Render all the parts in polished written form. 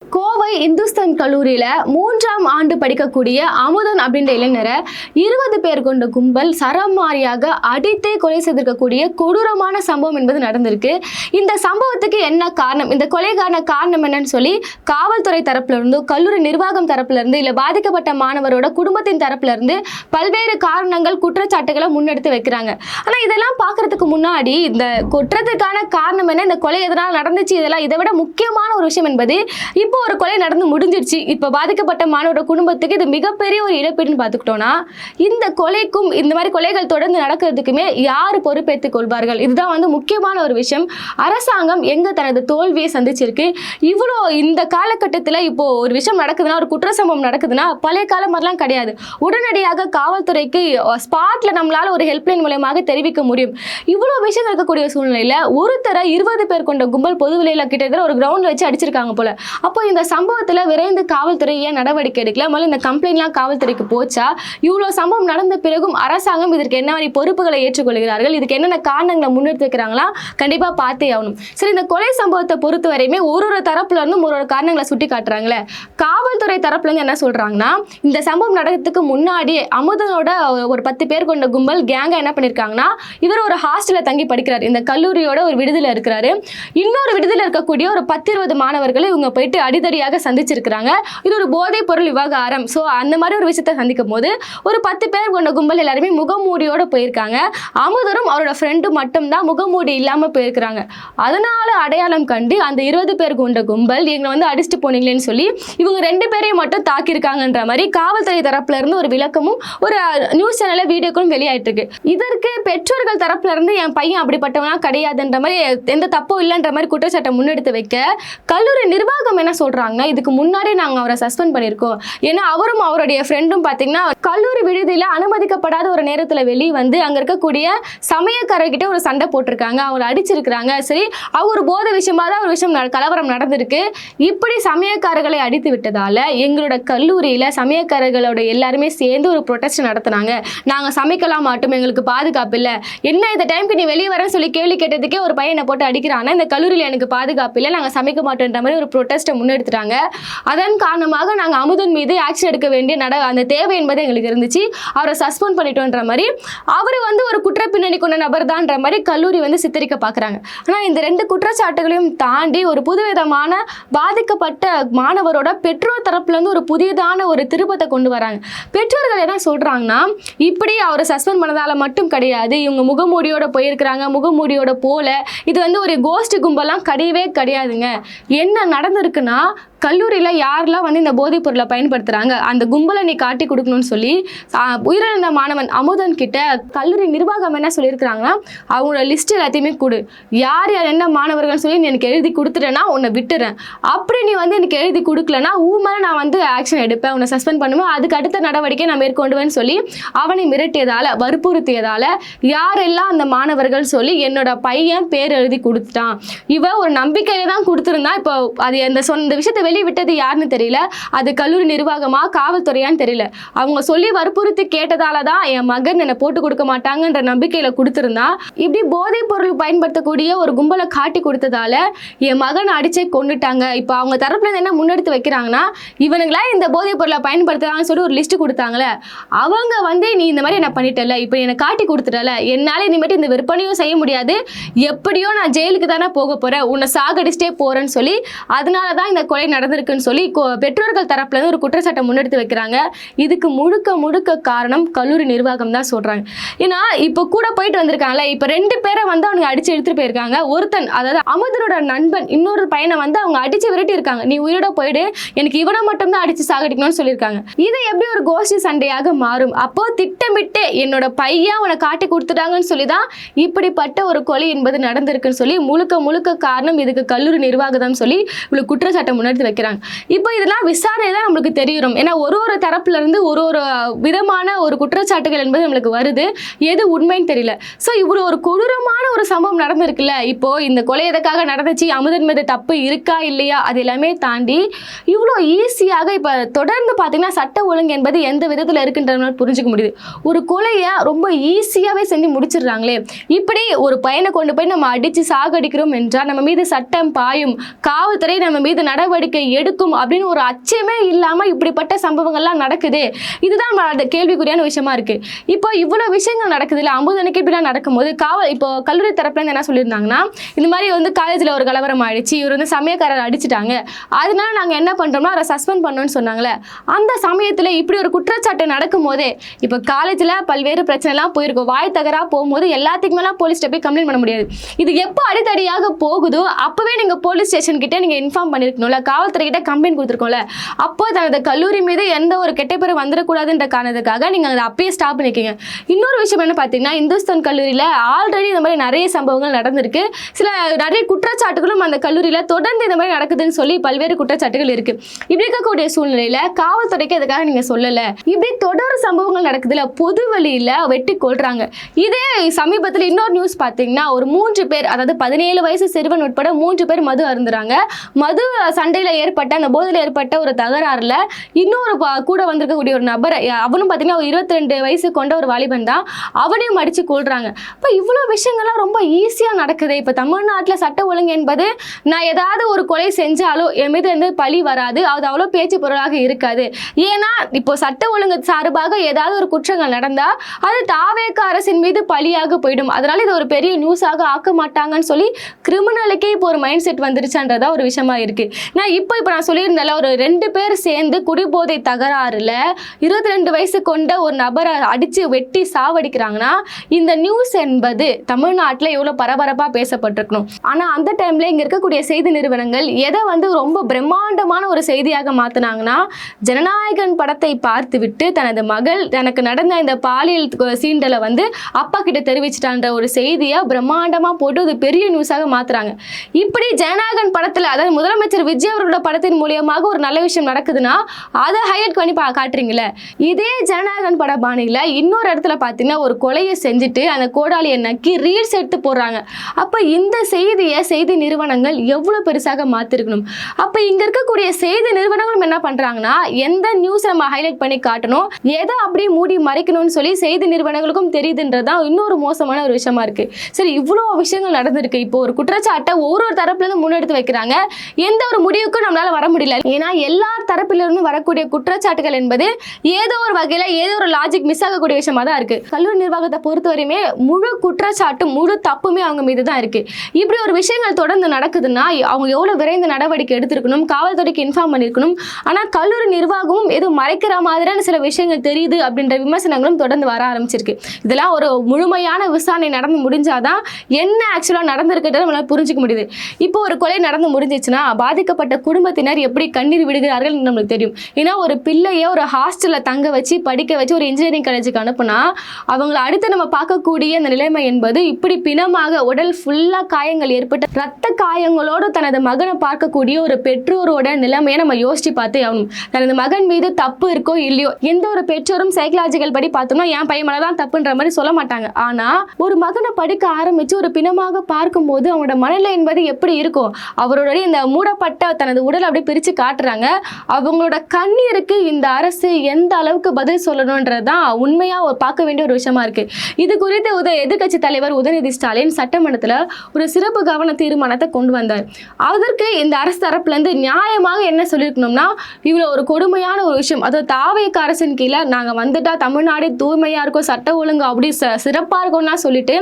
கோவை இந்துஸ்தான் கல்லூரியில 3ஆம் ஆண்டு படிக்கக்கூடிய அமுதன் அப்படின்ற இளைஞரை 20 பேர் கொண்ட கும்பல் சரமாரியாக அடித்தே கொலை செய்திருக்கக்கூடிய கொடூரமான சம்பவம் என்பது நடந்திருக்கு. இந்த சம்பவத்துக்கு என்ன காரணம், இந்த கொலைக்கான காரணம் என்னன்னு சொல்லி காவல்துறை தரப்புல இருந்து, கல்லூரி நிர்வாகம் தரப்புல இருந்து, இல்ல பாதிக்கப்பட்ட மாணவரோட குடும்பத்தின் தரப்புல இருந்து பல்வேறு காரணங்கள், குற்றச்சாட்டுகளை முன்னெடுத்து வைக்கிறாங்க. ஆனா இதெல்லாம் பாக்குறதுக்கு முன்னாடி இந்த குற்றத்துக்கான காரணம் என்ன, இந்த கொலை எதனால் நடந்துச்சு, இதெல்லாம் இதை விட முக்கியமான ஒரு விஷயம் என்பது இப்போ ஒரு கொலை நடந்து முடிஞ்சிருச்சு. இப்போ பாதிக்கப்பட்ட மாணவரோட குடும்பத்துக்கு இது மிகப்பெரிய ஒரு இழப்பீடுன்னு பார்த்துக்கிட்டோம்னா, இந்த கொலைக்கும் இந்த மாதிரி கொலைகள் தொடர்ந்து நடக்கிறதுக்குமே யார் பொறுப்பேற்றுக் கொள்வார்கள், இதுதான் முக்கியமான ஒரு விஷயம். அரசாங்கம் எங்க தனது தோல்வியை சந்திச்சிருக்கு. இவ்வளோ இந்த காலகட்டத்தில் இப்போ ஒரு விஷயம் நடக்குதுன்னா, ஒரு குற்ற சம்பவம் நடக்குதுன்னா, பழைய காலம் மாதிரிலாம் கிடையாது. உடனடியாக காவல்துறைக்கு ஸ்பாட்ல நம்மளால ஒரு ஹெல்ப்லைன் மூலமாக தெரிவிக்க முடியும். இவ்வளோ விஷயம் இருக்கக்கூடிய சூழ்நிலையில ஒருத்தரை 20 பேர் கொண்ட கும்பல் பொதுவெளியில கிட்டத்தட்ட ஒரு கிரவுண்ட்ல வச்சு அடிச்சிருக்காங்க போல. அப்போ இந்த சம்பவத்தில் விரைந்து காவல்துறை ஏன் நடவடிக்கை எடுக்கல, முதல்ல இந்த கம்ப்ளைண்ட்லாம் காவல்துறைக்கு போச்சா, இவ்வளோ சம்பவம் நடந்த பிறகும் அரசாங்கம் இதற்கு என்ன மாதிரி பொறுப்புகளை ஏற்றுக்கொள்கிறார்கள், இதுக்கு என்னென்ன காரணங்களை முன்னெடுத்து வைக்கிறாங்களா, கண்டிப்பாக பார்த்தே ஆகணும். சரி, இந்த கொலை சம்பவத்தை பொறுத்த வரையுமே ஒரு தரப்புல இருந்தும் ஒரு காரணங்களை சுட்டி காட்டுறாங்களே. காவல்துறை தரப்புல இருந்து என்ன சொல்றாங்கன்னா, இந்த சம்பவம் நடக்கிறதுக்கு முன்னாடி அமுதனோட ஒரு 10 பேர் கொண்ட கும்பல் கேங்கா என்ன பண்ணிருக்காங்கன்னா, இவர் ஒரு ஹாஸ்டல்ல தங்கி படிக்கிறார், இந்த கல்லூரியோட ஒரு விடுதியில் இருக்கிறாரு. இன்னொரு விடுதியில் இருக்கக்கூடிய ஒரு 10-20 மாணவர்களை இவங்க போயிட்டு அடிதடியாக சந்திச்சிருக்கிறாங்க. இது ஒரு போதைப் பொருள் விவகாரம். ஸோ அந்த மாதிரி ஒரு விஷயத்தை சந்திக்கும் போது ஒரு 10 பேர் கொண்ட கும்பல் எல்லாருமே முகமூடியோட போயிருக்காங்க. அமுதரும் அவரோட ஃப்ரெண்டு மட்டும்தான் முகமூடி இல்லாம போயிருக்கிறாங்க. அதனால அடையாளம் கண்டு அந்த 20 பேர் கொண்ட கும்பல் எங்களை அடிச்சுட்டு போனீங்களேன்னு சொல்லி இவங்க 2 பேரையும் மட்டும் தாக்கியிருக்காங்கன்ற மாதிரி காவல்துறை தரப்புல இருந்து ஒரு விளக்கமும் ஒரு நியூஸ் சேனல்ல வீடியோக்களும் வெளியாயிட்டு இருக்கு. இதற்கு பெற்றோர்கள் தரப்புல இருந்து என் பையன் அப்படிப்பட்டவனா கிடையாதுன்ற மாதிரி, எந்த தப்பும் இல்லைன்ற மாதிரி குற்றச்சாட்டை முன்னெடுத்து வைக்க, கல்லூரி நிர்வாகம் என்ன சொல்றாங்கன்னா, இதுக்கு முன்னாடி நாங்க அவரை சஸ்பெண்ட் பண்ணிருக்கோம். ஏன்னா அவரும் அவருடைய ஃப்ரெண்டும் பாத்தீங்கன்னா கல்லூரி விடுதியில அனுமதிக்கப்படாத ஒரு நேரத்துல வெளியே வந்து அங்க இருக்கக்கூடிய சமயக்காரர்கிட்ட ஒரு சண்டை போட்டிருக்காங்க, அவங்களை அடிச்சிருக்கிறாங்க. சரி, அவர் போதை விஷயமா தான் ஒரு விஷயம் கலவரம் நடந்திருக்கு. இப்படி சமயக்காரர்களை அடித்து விட்டதால எங்களோட கல்லூரியில சமயக்காரர்களோட எல்லாருமே சேர்ந்து ஒரு ப்ரொடெஸ்ட் நடத்தினாங்க. நாங்க சமைக்கலாம் மாட்டோம், எங்களுக்கு பாதுகாப்பு இல்லை, என்ன இந்த டைமுக்கு நீ வெளியே வரேன்னு சொல்லி கேள்வி கேட்டதுக்கே ஒரு பையனை போட்டு அடிக்கிறாங்க, இந்த கல்லூரியில எனக்கு பாதுகாப்பு இல்லை, நாங்க சமைக்க மாட்டோன்ற மாதிரி ஒரு ப்ரொடெஸ்ட்டை முன்னெடுத்துட்டாங்க. அதன் காரணமாக நாங்கள் அமுதன் மீது ஆக்ஷன் எடுக்க வேண்டிய அந்த தேவை என்பது எங்களுக்கு இருந்துச்சு, அவரை சஸ்பெண்ட் பண்ணிட்டோன்ற மாதிரி அவர் ஒரு குற்ற பின்னணி கொண்ட நபர் தான்ன்ற மாதிரி கல்லூரி சித்தரிக்க பார்க்குறாங்க. ஆனால் இந்த 2 குற்றச்சாட்டுகளையும் தாண்டி ஒரு புதுவிதமான பாதிக்கப்பட்ட மாணவரோட பெற்றோர் தரப்புல இருந்து ஒரு புதியதான ஒரு திருப்பத்தை கொண்டு வராங்க. பெற்றோர்கள் என்ன சொல்றாங்கன்னா, இப்படி அவரை சஸ்பெண்ட் பண்ணதால மட்டும் கிடையாது, இவங்க முகமூடியோட போயிருக்கிறாங்க, முகமூடியோட போல இது ஒரு கோஷ்டி கும்பலாம் கிடையவே கிடையாதுங்க. என்ன நடந்திருக்குன்னா, கல்லூரியில் யாரெல்லாம் இந்த போதைப் பொருளை பயன்படுத்துகிறாங்க அந்த கும்பலை நீ காட்டி கொடுக்கணும்னு சொல்லி உயிரிழந்த மாணவன் அமுதன் கிட்ட கல்லூரி நிர்வாகம் என்ன சொல்லியிருக்கிறாங்கன்னா, அவங்களோட லிஸ்ட் எல்லாத்தையுமே கொடு, யார் யார் என்ன மாணவர்கள்னு சொல்லி நீ எனக்கு எழுதி கொடுத்துட்டேன்னா உன்னை விட்டுறேன், அப்படி நீ எனக்கு எழுதி கொடுக்கலன்னா மேலே நான் ஆக்ஷன் எடுப்பேன், உன்னை சஸ்பெண்ட் பண்ணுவேன், அதுக்கு அடுத்த நடவடிக்கை நான் மேற்கொண்டுவேன்னு சொல்லி அவனை மிரட்டியதால, வற்புறுத்தியதால யாரெல்லாம் அந்த மாணவர்கள் சொல்லி என்னோட பையன் பேர் எழுதி கொடுத்துட்டான், இவன் ஒரு நம்பிக்கையில தான் கொடுத்துருந்தா, இப்போ அது இந்த விஷயத்தை வெளியே விட்டது யாருன்னு தெரியல, அது கல்லூரி நிர்வாகமா காவல்துறையான்னு தெரியல, அவங்க சொல்லி வற்புறுத்தி கேட்டதால தான் என் மகன் என்னை போட்டு கொடுக்க மாட்டாங்கன்ற நம்பிக்கையில கொடுத்துருந்தா, இப்படி போதைப் பொருள் பயன்படுத்தக்கூடிய ஒரு கும்பலை காட்டி கொடுத்ததால என் மகன் அடிச்சே கொண்டுட்டாங்க. இப்போ அவங்க தரப்புல என்ன முன்னெடுத்து வைக்கிறாங்கன்னா, இவனுங்களா இந்த போதைப் பொருளை பயன்படுத்துறாங்கன்னு சொல்லி ஒரு லிஸ்ட் கொடுத்தாங்களே, அவங்க நீ இந்த மாதிரி என்ன பண்ணிட்டல, இப்போ என்னை காட்டி கொடுத்துட்டல, என்னால இனிமேட்டு இந்த விற்பனையும் செய்ய முடியாது, எப்படியோ நான் ஜெயிலுக்கு தானே போக போறேன், உன்னை சாகடிச்சிட்டே போறேன்னு சொல்லி அதனால தான் இந்த கொலை நடந்திருக்குன்னு சொல்லி பெற்றோர்கள் தரப்புல இருந்து ஒரு குற்றச்சாட்டை முன்னெடுத்து வைக்கிறாங்க. இதுக்கு முழுக்க காரணம் கல்லூரி நிர்வாகம் தான் சொல்றாங்க. ஏன்னா இப்போ கூட போயிட்டு வந்திருக்காங்கல்ல, இப்போ 2 பேரை அவங்க அடிச்சு எடுத்துட்டு போயிருக்காங்க. ஒருத்தன், அதாவது அமுதனோட நண்பன், இன்னொரு பையனை அவங்க அடிச்சு விரட்டி இருக்காங்க, நீ உயிரோட போயிடு, எனக்கு இவனை மட்டும் தான் அடிச்சு சாகடிக்கணும்னு சொல்லியிருக்காங்க. இது எப்படி ஒரு கோஷ்டி சண்டையாக மாறும்? அப்போ திட்டமிட்டு என்னோட பையன் உன்னை காட்டி கொடுத்துட்டாங்கன்னு சொல்லி தான் இப்படிப்பட்ட ஒரு கொலை என்பது நடந்திருக்குன்னு சொல்லி முழுக்க காரணம் இதுக்கு கல்லூரி நிர்வாகம் சொல்லி இவ்வளவு குற்றச்சாட்டை முன்னெடுத்து வைக்கிறாங்க. இப்போ இதெல்லாம் விசாரணை தான் நம்மளுக்கு தெரியும். ஏன்னா ஒரு தரப்புல இருந்து ஒரு விதமான ஒரு குற்றச்சாட்டுகள் என்பது நம்மளுக்கு வருது, எது உண்மைன்னு தெரியல. ஸோ இவ்வளோ ஒரு கொடூரமான ஒரு சம்பவம் நடந்திருக்குல்ல, இப்போ இந்த கொலை எதுக்காக நடந்துச்சு, அமுதன் மீது தப்பு இருக்கா இல்லையா, அது எல்லாமே தாண்டி இவ்வளோ ஈஸியாக இப்போ தொடர்ந்து பார்த்தீங்கன்னா சட்ட ஒழுங்கு என்பது எந்த விதத்தில் இருக்குன்ற புரிஞ்சுக்க முடியுது. ஒரு கொலையை ரொம்ப ஈஸியாகவே செஞ்சு முடிச்சிடுறாங்களே. இப்படி ஒரு பையனை கொண்டு போய் நம்ம அடித்து சாகடிக்கிறோம் என்றால் நம்ம மீது சட்டம் பாயும், காவல்துறை நம்ம மீது நடவடிக்கை நடவடிக்கை எடுக்கும் அப்படின்னு ஒரு அச்சமே இல்லாம இப்படிப்பட்ட சம்பவங்கள்லாம் நடக்குது. இதுதான் கேள்விக்குறியான விஷயமா இருக்கு. இப்போ இவ்வளவு விஷயங்கள் நடக்குது இல்ல, அமுதனுக்கு இப்படிலாம் நடக்கும்போது இப்போ கல்லூரி தரப்புல இருந்து என்ன சொல்லியிருந்தாங்கன்னா, இந்த மாதிரி வந்து காலேஜ்ல ஒரு கலவரம் ஆயிடுச்சு, இவர் வந்து சமயக்காரர் அடிச்சுட்டாங்க, அதனால நாங்க என்ன பண்றோம்னா அவரை சஸ்பெண்ட் பண்ணோம்னு சொன்னாங்களே. அந்த சமயத்துல இப்படி ஒரு குற்றச்சாட்டு நடக்கும் போதே இப்போ காலேஜ்ல பல்வேறு பிரச்சனை எல்லாம் போயிருக்கும், வாய் தகரா போகும்போது எல்லாத்துக்குமே போலீஸ் போய் கம்ப்ளைண்ட் பண்ண முடியாது. இது எப்போ அடித்தடியாக போகுதோ அப்பவே நீங்க போலீஸ் ஸ்டேஷன் கிட்ட நீங்க இன்ஃபார்ம் பண்ணிருக்கணும்ல, காவல்துறை கிட்ட கம்ப்ளைண்ட் கொடுத்துருக்கோம்ல. அப்போ தனது கல்லூரி மீது எந்த ஒரு கெட்ட பேர் வந்துடக்கூடாதுன்ற காரணத்துக்காக நீங்க அதை அப்பயே ஸ்டாப் பண்ணிக்கீங்க. இன்னொரு விஷயம் என்ன பார்த்தீங்கன்னா, இந்துஸ்தான் கல்லூரியில ஆல்ரெடி இந்த மாதிரி நிறைய சம்பவங்கள் நடந்திருக்கு. நிறைய குற்றச்சாட்டுகளும் அந்த கல்லூரியில தொடர்ந்து இந்த மாதிரி நடக்குதுன்னு சொல்லி பல்வேறு குற்றச்சாட்டுகள் இருக்கு. இப்படி இருக்கக்கூடிய சூழ்நிலையில காவல்துறைக்கு இதுக்காக நீங்க சொல்லல, இப்படி தொடர் சம்பவங்கள் நடக்குதுல, பொது வழியில வெட்டி கொள்றாங்க. இதே சமீபத்தில் இன்னொரு நியூஸ் பார்த்தீங்கன்னா, ஒரு 3 பேர், அதாவது 17 வயசு சிறுவன் உட்பட 3 பேர் மது அருந்துறாங்க. மது சண்டையில ஏற்பட்ட அந்த போதையில் ஏற்பட்ட ஒரு தகராறுல இன்னொரு கூட வந்திருக்கக்கூடிய ஒரு நபர், அவனும் பார்த்தீங்கன்னா 22 வயசு கொண்ட ஒரு வாலிபன் தான், அவனையும் அடிச்சு கொள்றாங்க. இப்போ இவ்வளோ விஷயங்கள்லாம் ரொம்ப ஈஸியாக நடக்குது. இப்போ தமிழ்நாட்டில் சட்ட ஒழுங்கு என்பது, நான் ஏதாவது ஒரு கொலை செஞ்சாலும் என் மீது வந்து பழி வராது, அது அவ்வளோ பேச்சு பொருளாக இருக்காது. ஏன்னா இப்போ சட்ட ஒழுங்கு சார்பாக ஏதாவது ஒரு குற்றங்கள் நடந்தால் அது தாவேக அரசின் மீது பழியாக போயிடும், அதனால இது ஒரு பெரிய நியூஸாக ஆக்க மாட்டாங்கன்னு சொல்லி கிரிமினலுக்கே இப்போ ஒரு மைண்ட் செட் வந்துருச்சுன்றதா ஒரு விஷயமா இருக்கு. இப்போ நான் சொல்லியிருந்தால, ஒரு 2 பேர் சேர்ந்து குடிபோதை தகராறுல 22 வயசு கொண்ட ஒரு நபரை அடிச்சு வெட்டி சாவடிக்கிறாங்கன்னா, இந்த நியூஸ் என்பது தமிழ்நாட்டில் எவ்வளோ பரபரப்பாக பேசப்பட்டிருக்கணும். ஆனால் அந்த டைம்ல இங்கே இருக்கக்கூடிய செய்தி நிறுவனங்கள் எதை வந்து ரொம்ப பிரம்மாண்டமான ஒரு செய்தியாக மாற்றினாங்கன்னா, ஜனநாயகன் படத்தை பார்த்துவிட்டு தனது மகள் தனக்கு நடந்த இந்த பாலியல் சீண்டலை வந்து அப்பா கிட்ட தெரிவிச்சிட்டான்ற ஒரு செய்தியை பிரம்மாண்டமாக போட்டு அது பெரிய நியூஸாக மாற்றுறாங்க. இப்படி ஜனநாயகன் படத்தில், அதாவது முதலமைச்சர் விஜய் அவர்களோட படத்தின் மூலியமாக ஒரு நல்ல விஷயம் நடக்குதுன்னா அதை ஹைலைட் பண்ணி காட்டுறீங்களே. இதே ஜனநாயகன் பட பாணியில் இன்னொரு இடத்துல பார்த்தீங்கன்னா ஒரு கொலையை செஞ்சுட்டு அந்த கோடாலியை நக்கி ரீல்ஸ் எடுத்து போடுறாங்க. அப்போ இந்த செய்தியை செய்தி நிறுவனங்கள் எவ்வளோ பெருசாக மாற்றிருக்கணும். அப்போ இங்கே இருக்கக்கூடிய செய்தி நிறுவனங்களும் என்ன பண்ணுறாங்கன்னா, எந்த நியூஸ் நம்ம ஹைலைட் பண்ணி காட்டணும், எதை அப்படியே மூடி மறைக்கணும்னு சொல்லி செய்தி நிறுவனங்களுக்கும் தெரியுதுன்றதான் இன்னொரு மோசமான ஒரு விஷயமா இருக்கு. சரி, இவ்வளோ விஷயங்கள் நடந்திருக்கு. இப்போ ஒரு குற்றச்சாட்டை ஒரு தரப்புலேருந்து முன்னெடுத்து வைக்கிறாங்க, எந்த ஒரு முடிவுக்கும் நம்மளால வர முடியல. ஏன்னா எல்லா தரப்பிலிருந்து வரக்கூடிய குற்றச்சாட்டுகள் என்பது ஏதோ ஒரு வகையில் ஏதோ ஒரு லாஜிக் மிஸ் ஆகக்கூடிய விஷயமா தான் இருக்கு. கல்லூரி நிர்வாகத்தை பொறுத்தவரையுமே முழு குற்றச்சாட்டும் முழு தப்புமே அவங்க மீது தான் இருக்கு. இப்படி ஒரு விஷயங்கள் தொடர்ந்து நடக்குதுன்னா அவங்க எவ்வளோ விரைந்து நடவடிக்கை எடுத்திருக்கணும், காவல்துறைக்கு இன்ஃபார்ம் பண்ணியிருக்கணும். ஆனால் கல்லூரி நிர்வாகமும் ஏதோ மறைக்கிற மாதிரியான சில விஷயங்கள் தெரியுது அப்படின்ற விமர்சனங்களும் தொடர்ந்து வர ஆரம்பிச்சிருக்கு. இதெல்லாம் ஒரு முழுமையான விசாரணை நடந்து முடிஞ்சாதான் என்ன ஆக்சுவலாக நடந்திருக்குன்றதை நம்மளால் புரிஞ்சிக்க முடியுது. இப்போ ஒரு கொலை நடந்து முடிஞ்சிச்சுன்னா பாதிக்கப்பட்ட குடும்பத்தினர் எப்படி கண்ணீர் விடுகிறார்கள் நம்மளுக்கு தெரியும். ஏன்னா ஒரு பிள்ளையை ஒரு ஹாஸ்டலில் தங்க வச்சு படிக்க வச்சு ஒரு இன்ஜினியரிங் காலேஜுக்கு அனுப்புனா அவங்களை அடுத்து நம்ம பார்க்கக்கூடிய அந்த நிலைமை என்பது இப்படி பிணமாக உடல் ஃபுல்லாக காயங்கள் ஏற்பட்ட ரத்த காயங்களோடு தனது மகனை பார்க்கக்கூடிய ஒரு பெற்றோரோட நிலைமையை நம்ம யோசிச்சு பார்த்தே ஆகணும். தனது மகன் மீது தப்பு இருக்கோ இல்லையோ, எந்த ஒரு பெற்றோரும் சைக்கலாஜிக்கல் படி பார்த்தோம்னா என் பையன் மேலே தான் தப்புன்ற மாதிரி சொல்ல மாட்டாங்க. ஆனால் ஒரு மகனை படிக்க ஆரம்பித்து ஒரு பிணமாக பார்க்கும்போது அவனோட மனநிலை என்பது எப்படி இருக்கும், அவரோட இந்த மூடப்பட்ட தனது உடல் அப்படி பிரித்து காட்டுறாங்க. அவங்களோட கண்ணீருக்கு இந்த அரசு எந்த அளவுக்கு பதில் சொல்லணுன்றதான் உண்மையாக பார்க்க வேண்டிய ஒரு விஷயமா இருக்கு. இது குறித்து எதிர்க்கட்சி தலைவர் உதயநிதி ஸ்டாலின் சட்டமன்றத்தில் ஒரு சிறப்பு கவன தீர்மானத்தை கொண்டு வந்தார். அதற்கு இந்த அரசு தரப்புலேருந்து நியாயமாக என்ன சொல்லியிருக்கணும்னா, இவ்வளோ ஒரு கொடுமையான ஒரு விஷயம், அதாவது தாவேக அரசின் கீழே நாங்கள் வந்துட்டா தமிழ்நாடு தூய்மையாக இருக்கும், சட்ட ஒழுங்கு அப்படி சிறப்பாக இருக்கும்னா சொல்லிட்டு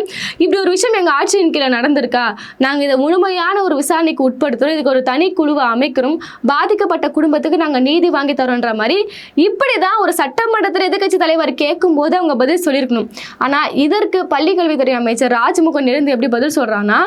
இப்படி ஒரு விஷயம் எங்கள் ஆட்சியின் கீழே நடந்திருக்கா, நாங்கள் இதை முழுமையான ஒரு விசாரணைக்கு உட்படுத்துகிறோம், இதுக்கு ஒரு தனி குழுவை அமைக்கிறோம், பாதிக்கப்பட்ட குடும்பத்துக்கு நாங்கள் நீதி வாங்கி தரோன்ற மாதிரி இப்படி தான் ஒரு சட்டமன்றத்தில் எதிர்க்கட்சி தலைவர் கேட்கும் போது அவங்க பதில் சொல்லியிருக்கணும். ஆனால் இதற்கு பள்ளிக்கல்வித்துறை அமைச்சர் ராஜ்மோகன் இருந்து எப்படி பதில் சொல்றாங்கன்னா,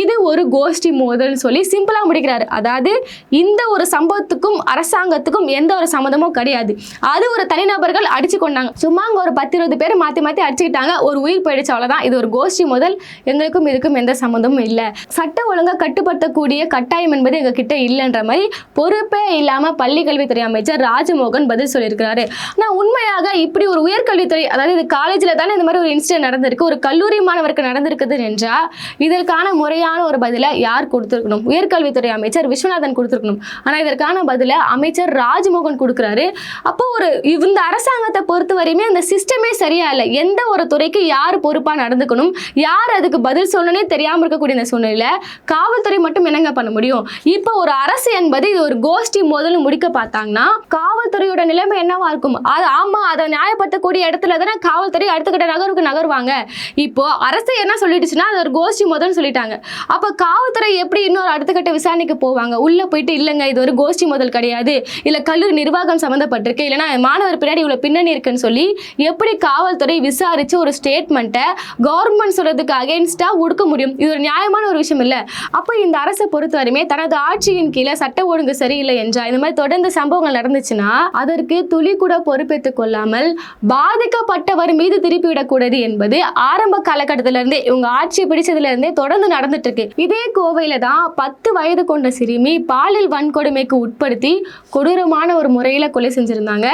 இது ஒரு கோஷ்டி மோதல்னு சொல்லி சிம்பிளா முடிக்கிறாரு. அதாவது இந்த ஒரு சம்பவத்துக்கும் அரசாங்கத்துக்கும் எந்த ஒரு சம்மந்தமும் கிடையாது, அது ஒரு தனிநபர்கள் அடிச்சு கொண்டாங்க, சும்மா அங்க ஒரு 10-20 பேர் மாத்தி மாத்தி அடிச்சுக்கிட்டாங்க, ஒரு உயிர் போயிடுச்சு, அவ்வளவுதான், இது ஒரு கோஷ்டி மோதல், எங்களுக்கும் இதுக்கும் எந்த சம்மந்தமும் இல்லை, சட்ட ஒழுங்கா கட்டுப்படுத்தக்கூடிய கட்டாயம் என்பது எங்க கிட்ட இல்லைன்ற மாதிரி பொறுப்பே இல்லாம பள்ளிக்கல்வித்துறை அமைச்சர் ராஜ்மோகன் பதில் சொல்லியிருக்கிறாரு. நான் உண்மையாக இப்படி ஒரு உயர்கல்வித்துறை, அதாவது இது காலேஜில் தானே இந்த மாதிரி ஒரு இன்சிடென்ட் நடந்திருக்கு, ஒரு கல்லூரி மாணவருக்கு நடந்திருக்குது என்றால் இதற்கான முறையான ஒரு பதிலை யார் கொடுத்துருக்கணும்? உயர்கல்வித்துறை அமைச்சர் விஸ்வநாதன் கொடுத்துருக்கணும். ஆனால் இதற்கான பதிலை அமைச்சர் ராஜ்மோகன் கொடுக்குறாரு. அப்போ ஒரு இந்த அரசாங்கத்தை பொறுத்த வரையுமே அந்த சிஸ்டமே சரியா இல்லை. எந்த ஒரு துறைக்கு யார் பொறுப்பாக நடந்துக்கணும், யார் அதுக்கு பதில் சொல்லணும்னே தெரியாமல் இருக்கக்கூடிய இந்த சூழ்நிலையில் காவல்துறை மட்டும் என்னங்க பண்ண முடியும்? இப்போ ஒரு அரசு என்பது இது ஒரு கோஷ்டி முதல்ல முடிக்க பார்த்தாங்கன்னா காவல்துறையோட நிலைமை என்னவா இருக்கும்? அது ஆமா, அதை நியாயப்படுத்தக்கூடிய இடத்துல தானே காவல்துறை அடுத்த கட்ட நகருக்கு நகருவாங்க. இப்போ அரசு என்ன சொல்லிடுச்சுன்னா அது ஒரு கோஷ்டி முதல்னு சொல்லிட்டாங்க. அப்ப காவல்துறை எப்படி இன்னொரு அடுத்த கட்ட விசாரணைக்கு போவாங்க? உள்ள போயிட்டு இல்லைங்க இது ஒரு கோஷ்டி முதல் கிடையாது, இல்ல கல்லூரி நிர்வாகம் சம்பந்தப்பட்டிருக்கு, இல்லைன்னா மாணவர் பின்னாடி இவ்வளவு பின்னணி இருக்குன்னு சொல்லி எப்படி காவல்துறை விசாரிச்சு ஒரு ஸ்டேட்மெண்ட்டை கவர்மெண்ட் சொல்றதுக்கு அகைன்ஸ்டா ஒடுக்க முடியும்? இது ஒரு நியாயமான ஒரு விஷயம் இல்ல. அப்ப இந்த அரசை பொறுத்தவரையுமே தனது ஆட்சியின் கீழே சட்ட ஒழுங்கு சரியில்லை என்றா இந்த மாதிரி தொடர்ந்து சம்பவங்கள் நடந்துச்சுன்னா அதற்கு துளி கூட பொறுப்பேற்றுக் கொள்ளாமல் பாதிக்கப்பட்டவர் மீது திருப்பி விடக்கூடாது என்பது ஆரம்ப காலகட்டத்தில இருந்தே இவங்க ஆட்சி பிடிச்சதுல இருந்தே தொடர்ந்து நடந்துட்டு இருக்கு. இதே கோவையில தான் 10 வயது கொண்ட சிறுமி பாலியல் வன்கொடுமைக்கு உட்படுத்தி கொடூரமான ஒரு முறையில கொலை செஞ்சிருந்தாங்க.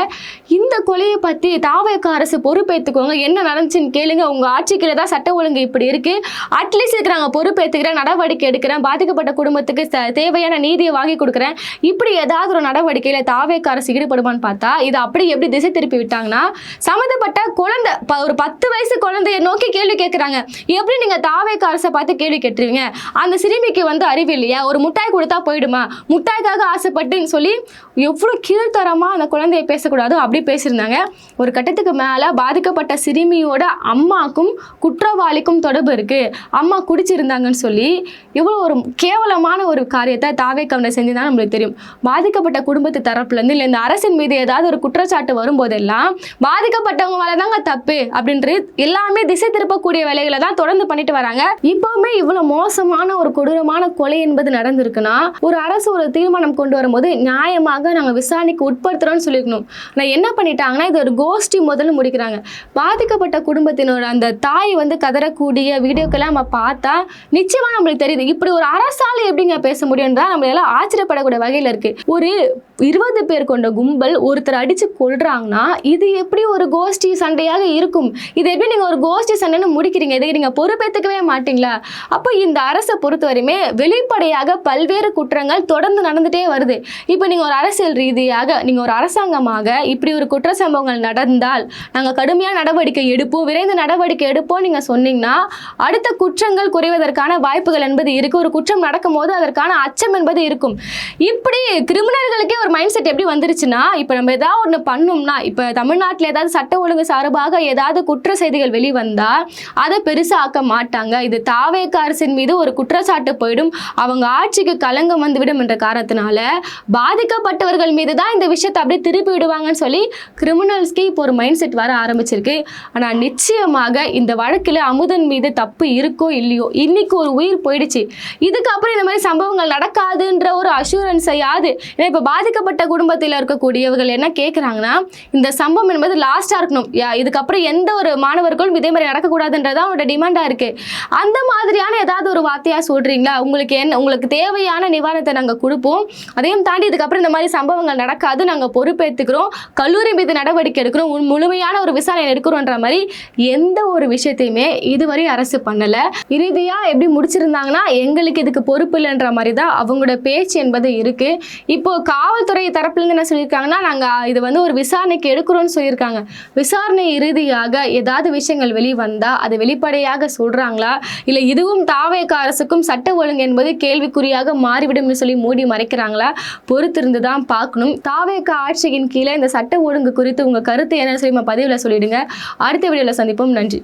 இந்த கொலையை பத்தி தாவேக அரசு பொறுப்பேற்றுக்கோங்க, என்ன நடந்துச்சுன்னு கேளுங்க, உங்க ஆட்சிக்குள்ள தான் சட்ட ஒழுங்கு இப்படி இருக்கு, அட்லீஸ்ட் இதுக்கு நாங்க பொறுப்பேற்றுக்கிறேன், நடவடிக்கை எடுக்கிறேன், பாதிக்கப்பட்ட குடும்பத்துக்கு தேவையான நீதியை வாங்கி கொடுக்குறேன், இப்படி ஏதாவது ஒரு நடவடிக்கையில தாவேக அரசு ஈடுபடுமான்னு பார்த்தா இது அப்படி எப்படி திசை திருப்பி விட்டாங்கன்னா சம்மந்தப்பட்ட குழந்தை ஒரு 10 வயசு குழந்தைய நோக்கி கேள்வி கேட்கிறாங்க. எப்படி நீங்க தாவேக அரசை பார்த்து கேள்வி கேட்டுருவீங்க? அந்த சிறுமிக்கு அறிவு இல்லையா? ஒரு முட்டாய் கொடுத்தா போயிடுமா? முட்டாய்க்காக ஆசைப்பட்டுன்னு சொல்லி எவ்வளவு கீழ்த்தரமா அந்த குழந்தைய பேசக்கூடாதோ அப்படி பேசியிருந்தாங்க. ஒரு கட்டத்துக்கு மேல பாதிக்கப்பட்ட சிறுமியோட அம்மாக்கும் குற்றவாளிக்கும் தொடர்பு இருக்கு, அம்மா குடிச்சிருந்தாங்கன்னு சொல்லி இவ்வளவு ஒரு கேவலமான ஒரு காரியத்தை தாவேக செஞ்சுதான் நம்மளுக்கு தெரியும். பாதிக்கப்பட்ட குடும்பத்து தரப்புல இருந்து இல்ல இந்த அரசின் மீது ஏதாவது ஒரு குற்றச்சாட்டு வரும்போதெல்லாம் பாதிக்கப்பட்டவங்க மேலதாங்க தப்பு அப்படின்றது எல்லாமே திசை திருப்பக்கூடிய வேலைகளை தான் தொடர்ந்து பண்ணிட்டு வராங்க. இப்பவுமே இவ்வளவு மோசமான ஒரு கொடூரமான கொலை என்பது நடந்திருக்குன்னா ஒரு அரசு ஒரு தீர்மானம் கொண்டு வரும்போது நியாயமாக நாங்கள் விசாரணைக்கு உட்படுத்துறோம்னு சொல்லிக்கணும். ஆனால் என்ன பண்ணிட்டாங்கன்னா இது ஒரு கோஷ்டி முதல்ல முடிக்கிறாங்க. பாதிக்கப்பட்ட குடும்பத்தினோட அந்த தாய் கதறக்கூடிய வீடியோக்கெல்லாம் நம்ம பார்த்தா நிச்சயமா நம்மளுக்கு தெரியுது இப்படி ஒரு அரசால எப்படிங்க பேச முடியும் தான் நம்ம எல்லாம் ஆச்சரியப்படக்கூடிய வகையில் இருக்கு. ஒரு 20 பேர் கொண்ட கும்பல் ஒருத்தர் அடிச்சு கொள்றாங்கன்னா இது எப்படி ஒரு கோஷ்டி சண்டையாக இருக்கும்? இது எப்படி நீங்க ஒரு கோஷ்டி சண்டைன்னு முடிக்கிறீங்க? இதை நீங்க பொறுப்பேற்றுக்கவே மாட்டீங்களா? அப்போ இந்த அரசை பொறுத்தவரையுமே வெளிப்படையாக பல்வேறு குற்றங்கள் தொடர்ந்து நடந்துட்டே வருது. இப்போ நீங்க ஒரு அரசியல் ரீதியாக நீங்க ஒரு அரசாங்கமாக இப்படி ஒரு குற்ற சம்பவங்கள் நடந்தால் நாங்கள் கடுமையான நடவடிக்கை எடுப்போம், விரைந்து நடவடிக்கை எடுப்போம் நீங்க சொன்னீங்கன்னா அடுத்த குற்றங்கள் குறைவதற்கான வாய்ப்புகள் என்பது இருக்கு. ஒரு குற்றம் நடக்கும் போது அதற்கான அச்சம் என்பது இருக்கும். இப்படி கிரிமினல்களுக்கே ஒரு மைண்ட் செட் எப்படி வந்துருச்சுன்னா இப்போ நம்ம ஏதாவது ஒன்று பண்ணோம்னா இப்போ தமிழ்நாட்டில் ஏதாவது சட்ட ஒழுங்கு சார்பாக ஏதாவது குற்ற செய்திகள் வெளிவந்தா அதை பெருசா ஆக்க மாட்டாங்க. இது தாவேக அரசின் மீது ஒரு குற்றச்சாட்டு போயிடும், அவங்க ஆட்சிக்கு களங்கம் வந்துவிடும் என்ற காரணத்தினால பாதிக்கப்பட்டவர்கள் மீது தான் இந்த விஷயத்தை அப்படியே திருப்பி விடுவாங்கன்னு சொல்லி கிரிமினல்ஸ்க்கு இப்போ ஒரு மைண்ட் செட் வர ஆரம்பிச்சிருக்கு. ஆனால் நிச்சயமாக இந்த வழக்கில் அமுதன் மீது தப்பு இருக்கோ இல்லையோ இன்னைக்கு ஒரு உயிர் போயிடுச்சு, இதுக்கப்புறம் இந்த மாதிரி சம்பவங்கள் நடக்காதுன்ற ஒரு அஷூரன்ஸையாவது. ஏன்னா இப்போ பாதிக்கப்பட்ட குடும்பத்தில் இருக்கக்கூடியவர்கள் என்ன கேட்குறாங்கன்னா இந்த சம்பவம் என்பது லாஸ்டாக இருக்கணும், இதுக்கப்புறம் எந்த ஒரு மாணவர்களும் இதே மாதிரி நடக்கக்கூடாதுன்றதான் அவங்களோட டிமாண்டாக இருக்கு. அந்த மாதிரியான ஏதாவது ஒரு வார்த்தையாக சொல்றீங்களா? உங்களுக்கு தேவையான நிவாரணத்தை நாங்கள் கொடுப்போம், அதையும் தாண்டி இதுக்கப்புறம் இந்த மாதிரி சம்பவங்கள் நடக்காது, நாங்கள் பொறுப்பேற்றுக்கிறோம், கல்லூரி மீது நடவடிக்கை எடுக்கிறோம், முழுமையான ஒரு விசாரணை எடுக்கிறோன்ற மாதிரி எந்த ஒரு விஷயத்தையுமே இதுவரை அரசு பண்ணல. இறுதியா எப்படி முடிச்சிருந்தாங்கன்னா எங்களுக்கு இதுக்கு பொறுப்பு இல்லைன்ற மாதிரி தான் அவங்களோட பேச்சு என்பது இருக்கு. இப்போ காவல்துறை தரப்புல இருந்து என்ன சொல்லியிருக்காங்கன்னா நாங்க இது ஒரு விசாரணைக்கு எடுக்கிறோம்னு சொல்லியிருக்காங்க. விசாரணை இறுதியாக ஏதாவது விஷயங்கள் வெளிவந்தா அதை வெளிப்படையாக சொல்றாங்களா இல்ல இதுவும் தாவேக அரசுக்கும் சட்ட ஒழுங்கு என்பது கேள்விக்குறியாக மாறிவிடும் சொல்லி மூடி மறைக்கிறாங்களா பொறுத்திருந்து தான் பார்க்கணும். தாவேக ஆட்சியின் கீழே இந்த சட்ட ஒழுங்கு குறித்து உங்க கருத்து என்ன சொல்லி பதிவுல சொல்லிடுங்க. அடுத்த வீடியோல சந்திப்போம். நன்றி.